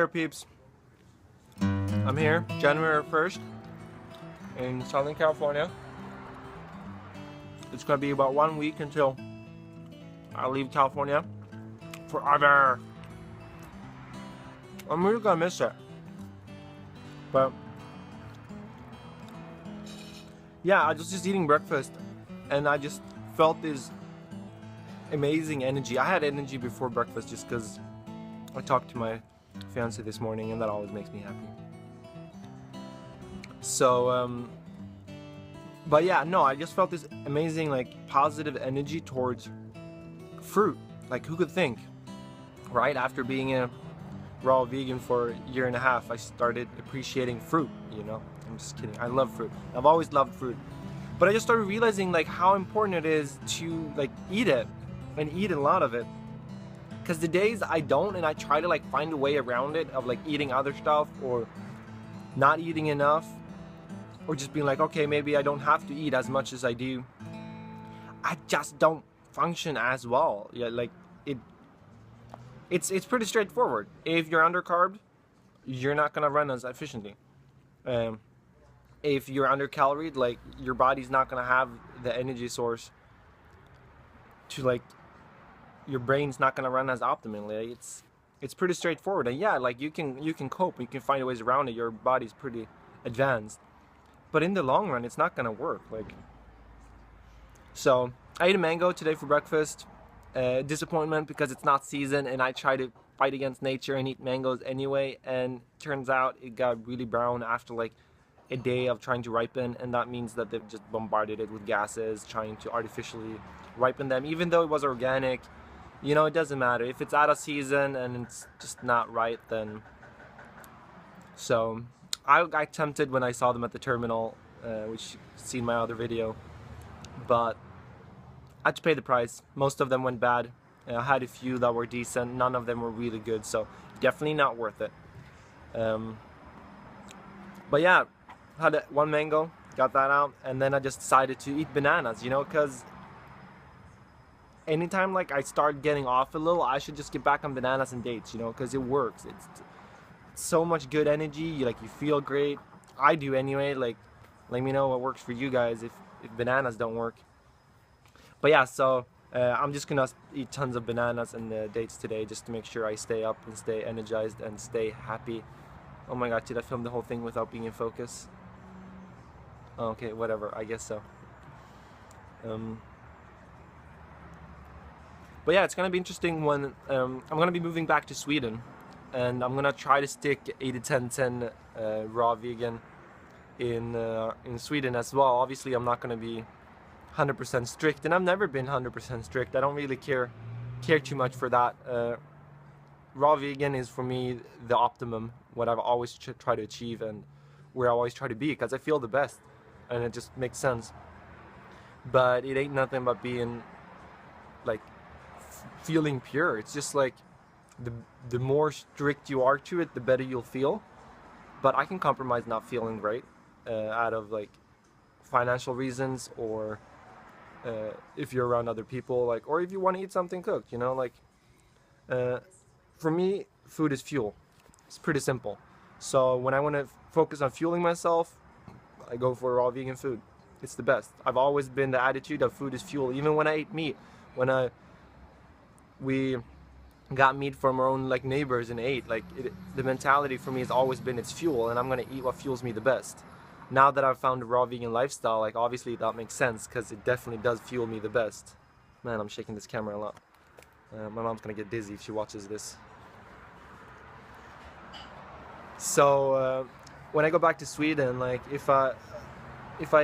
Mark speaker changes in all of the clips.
Speaker 1: peeps. I'm here, January 1st, in Southern California. It's gonna be about 1 week until I leave California forever. I'm really gonna miss it. But yeah, I was just eating breakfast and I just felt this amazing energy. I had energy before breakfast just because I talked to my fiance this morning, and that always makes me happy. So but yeah, no, I just felt this amazing, like, positive energy towards fruit. Like, who could think, right? After being a raw vegan for a year and a half, I started appreciating fruit, you know? I'm just kidding. I love fruit. I've always loved fruit. But I just started realizing, like, how important it is to, like, eat it, and eat a lot of it. Because the days I don't, and I try to, like, find a way around it, of, like, eating other stuff or not eating enough, or just being like, okay, maybe I don't have to eat as much as I do, I just don't function as well. Yeah, like, it's pretty straightforward. If you're undercarbed, you're not gonna run as efficiently. If you're undercaloried, like, your body's not gonna have the energy source to, like, your brain's not gonna run as optimally. It's pretty straightforward. And yeah, like, you can cope, you can find ways around it. Your body's pretty advanced, but in the long run, it's not gonna work. Like, so I ate a mango today for breakfast. Disappointment because it's not season, and I try to fight against nature and eat mangoes anyway, and turns out it got really brown after like a day of trying to ripen, and that means that they've just bombarded it with gases trying to artificially ripen them. Even though it was organic, you know, it doesn't matter. If it's out of season and it's just not right, then... So I got tempted when I saw them at the terminal, which you've seen my other video, but I had to pay the price. Most of them went bad. I had a few that were decent. None of them were really good, so definitely not worth it. But yeah, had one mango, got that out, and then I just decided to eat bananas, you know, because anytime, like, I start getting off a little, I should just get back on bananas and dates, you know, because it works. It's so much good energy. You feel great. I do anyway. Like, let me know what works for you guys if bananas don't work. But yeah, so I'm just gonna eat tons of bananas and dates today, just to make sure I stay up and stay energized and stay happy. Oh my god, did I film the whole thing without being in focus? Okay, whatever, I guess so. But yeah, it's gonna be interesting when I'm gonna be moving back to Sweden, and I'm gonna try to stick 80-10-10 raw vegan in Sweden as well. Obviously, I'm not gonna be 100% strict, and I've never been 100% strict. I don't really care too much for that. Raw vegan is for me the optimum, what I've always tried to achieve and where I always try to be, because I feel the best and it just makes sense. But it ain't nothing but being like feeling pure. It's just like the more strict you are to it, the better you'll feel. But I can compromise not feeling great out of like financial reasons, or if you're around other people, like, or if you want to eat something cooked, you know, like, for me, food is fuel. It's pretty simple. So when I want to focus on fueling myself, I go for raw vegan food. It's the best. I've always been the attitude of food is fuel. Even when I ate meat, when we got meat from our own, like, neighbors and ate, like, the mentality for me has always been it's fuel, and I'm gonna eat what fuels me the best. Now that I've found a raw vegan lifestyle, like, obviously that makes sense, because it definitely does fuel me the best. Man, I'm shaking this camera a lot. My mom's gonna get dizzy if she watches this. So when I go back to Sweden, like, if I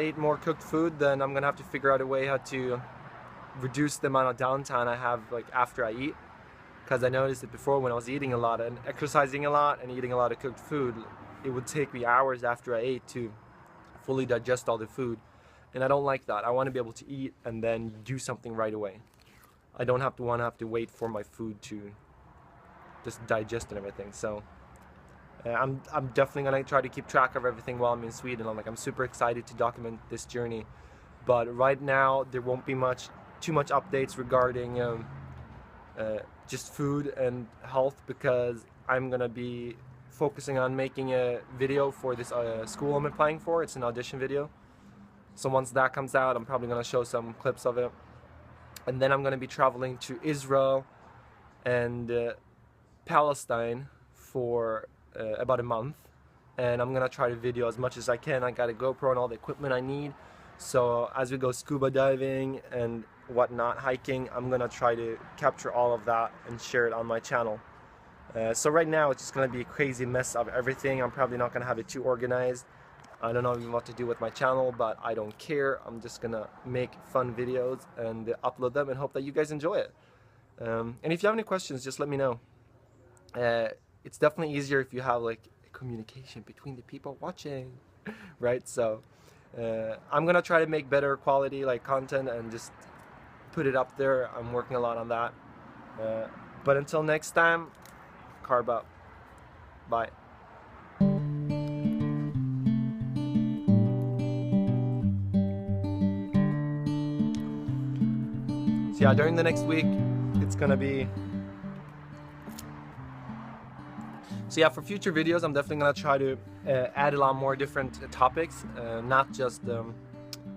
Speaker 1: eat more cooked food, then I'm gonna have to figure out a way how to reduce the amount of downtime I have, like, after I eat. Because I noticed it before when I was eating a lot and exercising a lot and eating a lot of cooked food, it would take me hours after I ate to fully digest all the food, and I don't like that. I want to be able to eat and then do something right away. I don't have to wait for my food to just digest and everything. So I'm definitely gonna try to keep track of everything while I'm in Sweden. I'm super excited to document this journey, but right now there won't be too much updates regarding just food and health, because I'm gonna be focusing on making a video for this school I'm applying for. It's an audition video. So once that comes out, I'm probably going to show some clips of it. And then I'm going to be traveling to Israel and Palestine for about a month. And I'm going to try to video as much as I can. I got a GoPro and all the equipment I need. So as we go scuba diving and whatnot, hiking, I'm going to try to capture all of that and share it on my channel. So right now it's just going to be a crazy mess of everything. I'm probably not going to have it too organized. I don't know even what to do with my channel, but I don't care. I'm just going to make fun videos and upload them and hope that you guys enjoy it. And if you have any questions, just let me know. It's definitely easier if you have like communication between the people watching, right? So I'm going to try to make better quality like content and just put it up there. I'm working a lot on that. But until next time, carb up. Bye. So yeah, during the next week, it's gonna be... So yeah, for future videos, I'm definitely gonna try to add a lot more different topics, not just a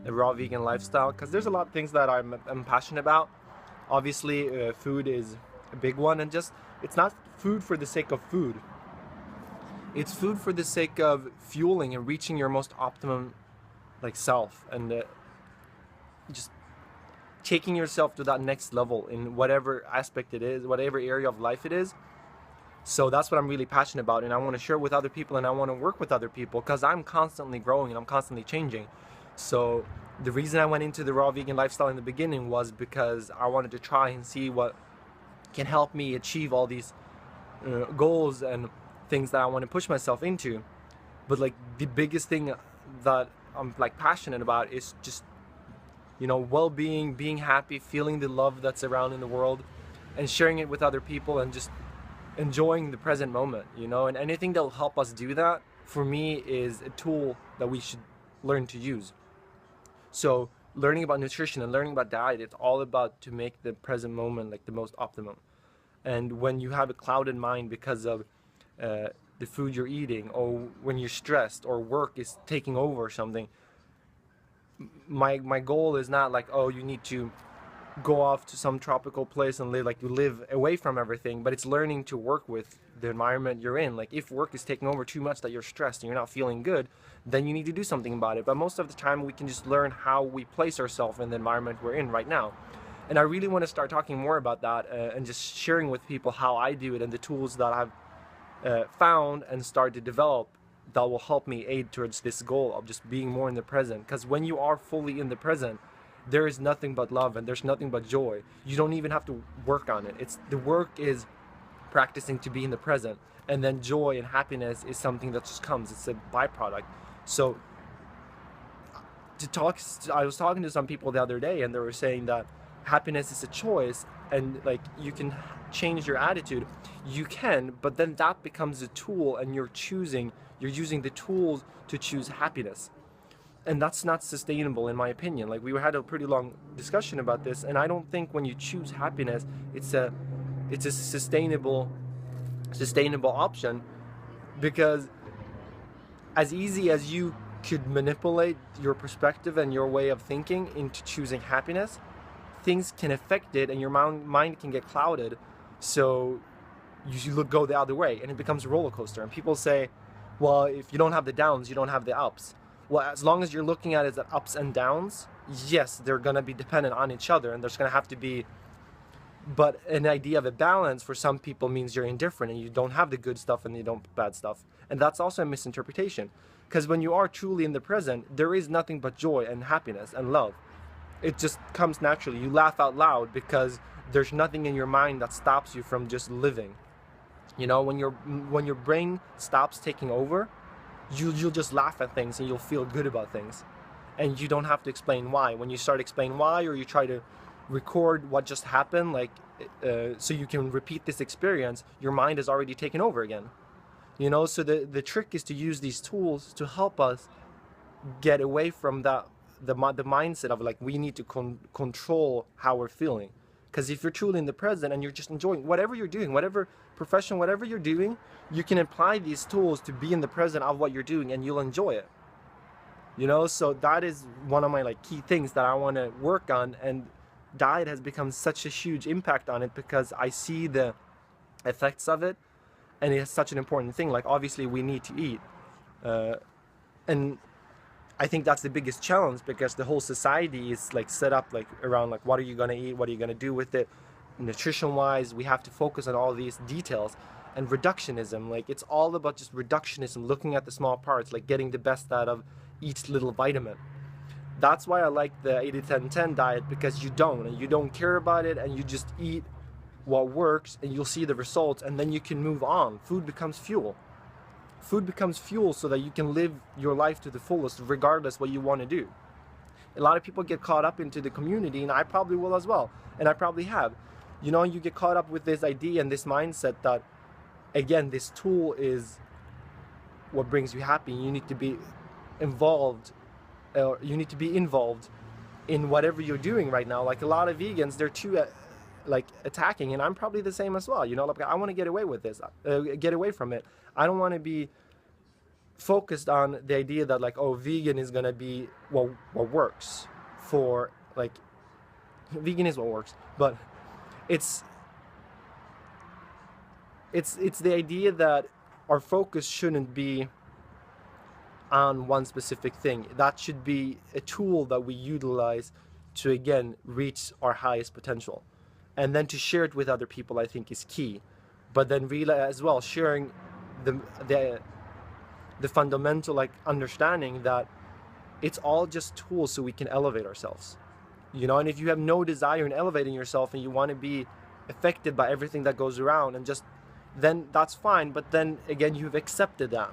Speaker 1: raw vegan lifestyle, because there's a lot of things that I'm passionate about. Obviously, food is a big one, and just, it's not food for the sake of food. It's food for the sake of fueling and reaching your most optimum like self, and just taking yourself to that next level in whatever aspect it is, whatever area of life it is. So that's what I'm really passionate about, and I want to share it with other people, and I want to work with other people because I'm constantly growing and I'm constantly changing. So the reason I went into the raw vegan lifestyle in the beginning was because I wanted to try and see what can help me achieve all these goals and things that I want to push myself into. But like the biggest thing that I'm like passionate about is just, you know, well-being, being happy, feeling the love that's around in the world, and sharing it with other people, and just enjoying the present moment, you know. And anything that will help us do that, for me, is a tool that we should learn to use. So learning about nutrition and learning about diet, it's all about to make the present moment like the most optimum. And when you have a clouded mind because of the food you're eating, or when you're stressed or work is taking over or something, my goal is not like, oh, you need to go off to some tropical place and live away from everything, but it's learning to work with the environment you're in. Like if work is taking over too much, that you're stressed and you're not feeling good, then you need to do something about it. But most of the time we can just learn how we place ourselves in the environment we're in right now. And I really want to start talking more about that and just sharing with people how I do it and the tools that I've found and started to develop that will help me aid towards this goal of just being more in the present. Because when you are fully in the present, there is nothing but love and there's nothing but joy. You don't even have to work on it. The work is practicing to be in the present, and then joy and happiness is something that just comes. It's a byproduct. So I was talking to some people the other day, and they were saying that happiness is a choice, and like you can change your attitude. You can, but then that becomes a tool, and you're using the tools to choose happiness. And that's not sustainable in my opinion. Like we had a pretty long discussion about this, and I don't think when you choose happiness, it's a sustainable option, because as easy as you could manipulate your perspective and your way of thinking into choosing happiness, things can affect it, and your mind can get clouded, so you go the other way, and it becomes a roller coaster. And people say, well, if you don't have the downs, you don't have the ups. Well, as long as you're looking at it as ups and downs, yes, they're going to be dependent on each other, and there's going to have to be, but an idea of a balance for some people means you're indifferent and you don't have the good stuff and you don't bad stuff. And that's also a misinterpretation, because when you are truly in the present, there is nothing but joy and happiness and love. It just comes naturally. You laugh out loud because there's nothing in your mind that stops you from just living. You know, when your brain stops taking over, you'll just laugh at things and you'll feel good about things, and you don't have to explain why. When you start explaining why, or you try to record what just happened, like so you can repeat this experience, your mind is already taken over again. You know, so the trick is to use these tools to help us get away from the mindset of like we need to control how we're feeling. Because if you're truly in the present and you're just enjoying whatever you're doing, whatever profession, whatever you're doing, you can apply these tools to be in the present of what you're doing, and you'll enjoy it. You know, so that is one of my like key things that I want to work on, and diet has become such a huge impact on it because I see the effects of it, and it's such an important thing. Like obviously we need to eat, and I think that's the biggest challenge because the whole society is like set up like around like what are you gonna eat, what are you gonna do with it, nutrition wise. We have to focus on all these details, and reductionism, like it's all about just reductionism, looking at the small parts, like getting the best out of each little vitamin. That's why I like the 80-10-10 diet, because you don't care about it, and you just eat what works, and you'll see the results, and then you can move on. Food becomes fuel. Food becomes fuel so that you can live your life to the fullest regardless what you want to do. A lot of people get caught up into the community, and I probably will as well, and I probably have. You know, you get caught up with this idea and this mindset that, again, this tool is what brings you happy. You need to be involved, you need to be involved in whatever you're doing right now. Like a lot of vegans, they're too like attacking, and I'm probably the same as well. You know, like I want to get away with this, get away from it. I don't want to be focused on the idea that like, oh, vegan is gonna be what works for, like, vegan is what works, but it's the idea that our focus shouldn't be on one specific thing. That should be a tool that we utilize to, again, reach our highest potential. And then to share it with other people, I think, is key. But then really as well, sharing the fundamental like understanding that it's all just tools so we can elevate ourselves. You know, and if you have no desire in elevating yourself and you want to be affected by everything that goes around, and just then that's fine. But then again, you've accepted that.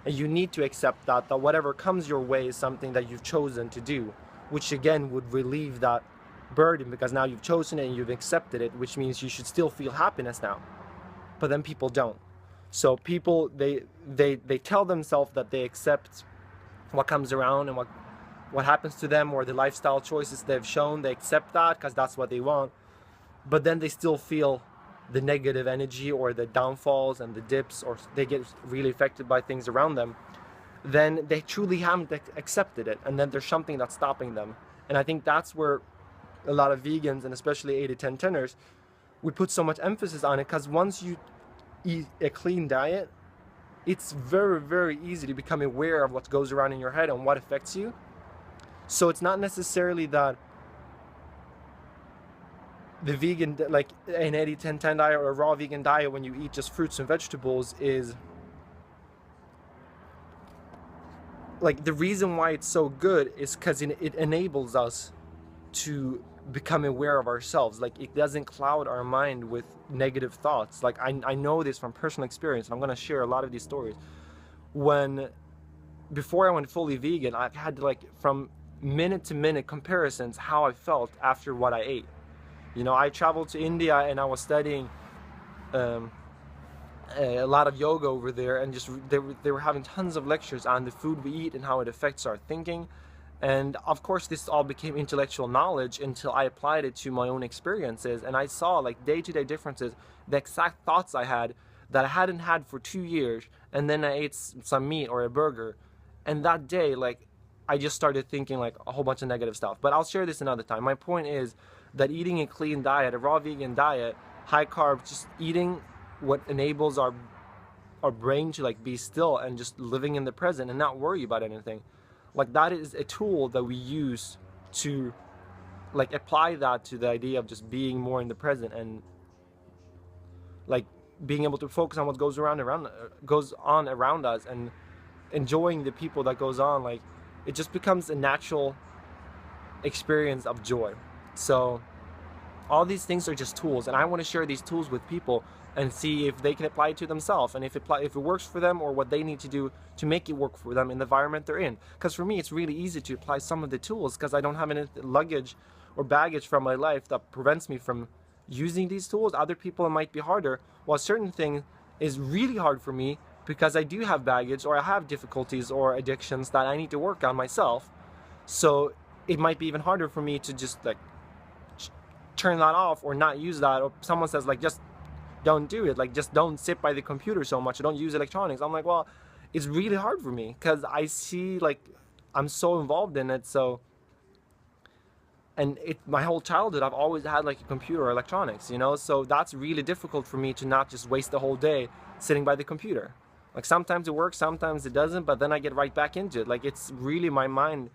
Speaker 1: And you need to accept that whatever comes your way is something that you've chosen to do, which again would relieve that burden, because now you've chosen it and you've accepted it, which means you should still feel happiness now. But then people don't. So people, they tell themselves that they accept what comes around and what happens to them, or the lifestyle choices they've shown. They accept that because that's what they want. But then they still feel the negative energy or the downfalls and the dips, or they get really affected by things around them. Then they truly haven't accepted it, and then there's something that's stopping them. And I think that's where a lot of vegans, and especially 80-10-10ers, we put so much emphasis on it, because once you eat a clean diet, it's very, very easy to become aware of what goes around in your head and what affects you. So it's not necessarily that the vegan, like an 80-10-10 diet or a raw vegan diet, when you eat just fruits and vegetables, is like, the reason why it's so good is because it enables us to become aware of ourselves. Like, it doesn't cloud our mind with negative thoughts. Like, I know this from personal experience, and I'm going to share a lot of these stories. Before I went fully vegan, I had like from minute to minute comparisons how I felt after what I ate. You know, I traveled to India and I was studying a lot of yoga over there, and just they were having tons of lectures on the food we eat and how it affects our thinking. And of course this all became intellectual knowledge until I applied it to my own experiences, and I saw like day-to-day differences, the exact thoughts I had that I hadn't had for 2 years, and then I ate some meat or a burger, and that day, like, I just started thinking like a whole bunch of negative stuff. But I'll share this another time. My point is that eating a clean diet, a raw vegan diet, high carb, just eating what enables our brain to like be still and just living in the present and not worry about anything. Like, that is a tool that we use to like apply that to the idea of just being more in the present, and like being able to focus on what goes on around us, and enjoying the people that goes on. Like, it just becomes a natural experience of joy. So all these things are just tools, and I want to share these tools with people and see if they can apply it to themselves, and if it works for them, or what they need to do to make it work for them in the environment they're in. Because for me, it's really easy to apply some of the tools because I don't have any luggage or baggage from my life that prevents me from using these tools. Other people, it might be harder. While certain thing is really hard for me because I do have baggage, or I have difficulties or addictions that I need to work on myself. So it might be even harder for me to just like turn that off or not use that. Or someone says like, just don't do it. Like, just don't sit by the computer so much, don't use electronics. I'm like, well, it's really hard for me because I see, like, I'm so involved in it. So, and my whole childhood I've always had like a computer or electronics, you know, so that's really difficult for me to not just waste the whole day sitting by the computer. Like, sometimes it works, sometimes it doesn't, but then I get right back into it. Like, it's really my mind,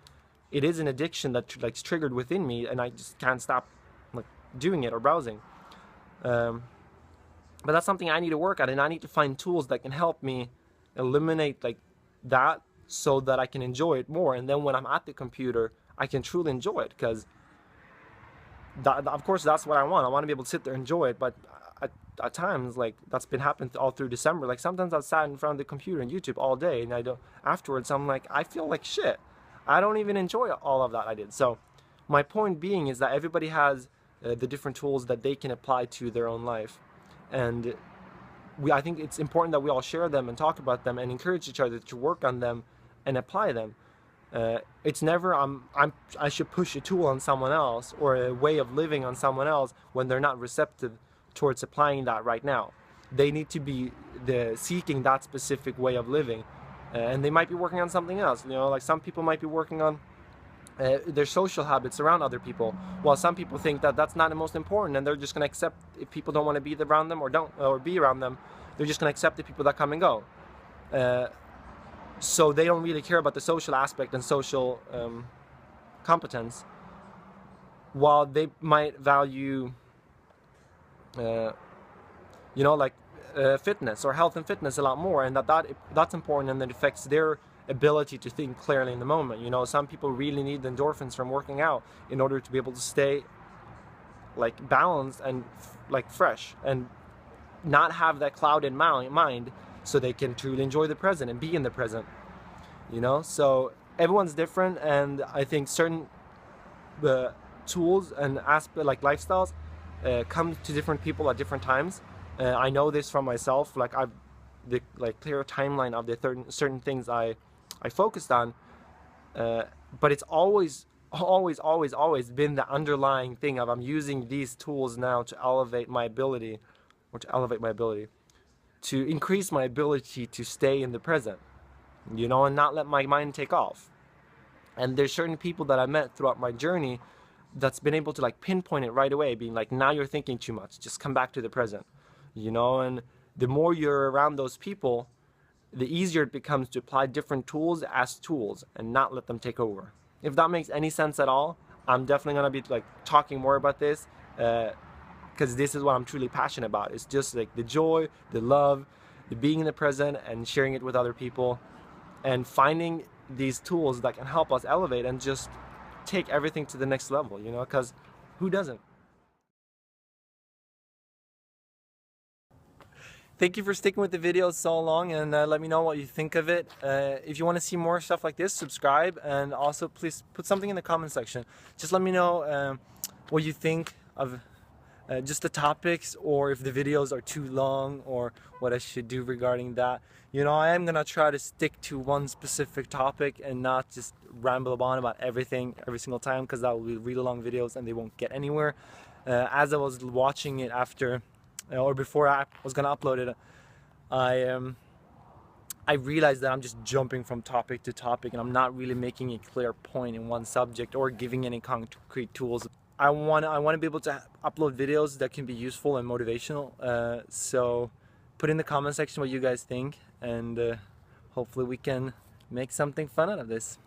Speaker 1: it is an addiction that like triggered within me, and I just can't stop like doing it or browsing. But that's something I need to work at, and I need to find tools that can help me eliminate like that, so that I can enjoy it more. And then when I'm at the computer, I can truly enjoy it, because of course that's what I want. I want to be able to sit there and enjoy it. But at times, like, that's been happening all through December. Like, sometimes I've sat in front of the computer and YouTube all day, and I don't, afterwards I'm like, I feel like shit. I don't even enjoy all of that I did. So my point being is that everybody has the different tools that they can apply to their own life, and I think it's important that we all share them and talk about them and encourage each other to work on them and apply them. It's never I should push a tool on someone else or a way of living on someone else when they're not receptive towards applying that right now. They need to be seeking that specific way of living, and they might be working on something else. You know, like, some people might be working on their social habits around other people, while some people think that that's not the most important, and they're just going to accept if people don't want to be around them or be around them. They're just going to accept the people that come and go. So they don't really care about the social aspect and social competence, while they might value you know, like fitness or health and fitness a lot more, and that's important, and that affects their ability to think clearly in the moment. You know, some people really need the endorphins from working out in order to be able to stay like balanced and like fresh, and not have that clouded mind, so they can truly enjoy the present and be in the present. You know, so everyone's different, and I think certain tools and like lifestyles come to different people at different times. I know this from myself. Like, I've the clear timeline of the certain things I focused on, but it's always been the underlying thing of, I'm using these tools now to elevate my ability, to increase my ability to stay in the present, you know, and not let my mind take off. And there's certain people that I met throughout my journey that's been able to like pinpoint it right away, being like, now you're thinking too much, just come back to the present, you know. And the more you're around those people, the easier it becomes to apply different tools as tools and not let them take over. If that makes any sense at all, I'm definitely gonna be like talking more about this, because this is what I'm truly passionate about. It's just like the joy, the love, the being in the present and sharing it with other people, and finding these tools that can help us elevate and just take everything to the next level, you know, because who doesn't? Thank you for sticking with the video so long, and let me know what you think of it. If you want to see more stuff like this, subscribe, and also please put something in the comment section. Just let me know what you think of just the topics, or if the videos are too long, or what I should do regarding that. You know, I am gonna try to stick to one specific topic and not just ramble on about everything every single time, because that will be really long videos and they won't get anywhere. As I was watching it after, or before I was gonna upload it, I realized that I'm just jumping from topic to topic, and I'm not really making a clear point in one subject or giving any concrete tools. I want to be able to upload videos that can be useful and motivational. So put in the comment section what you guys think, and hopefully we can make something fun out of this.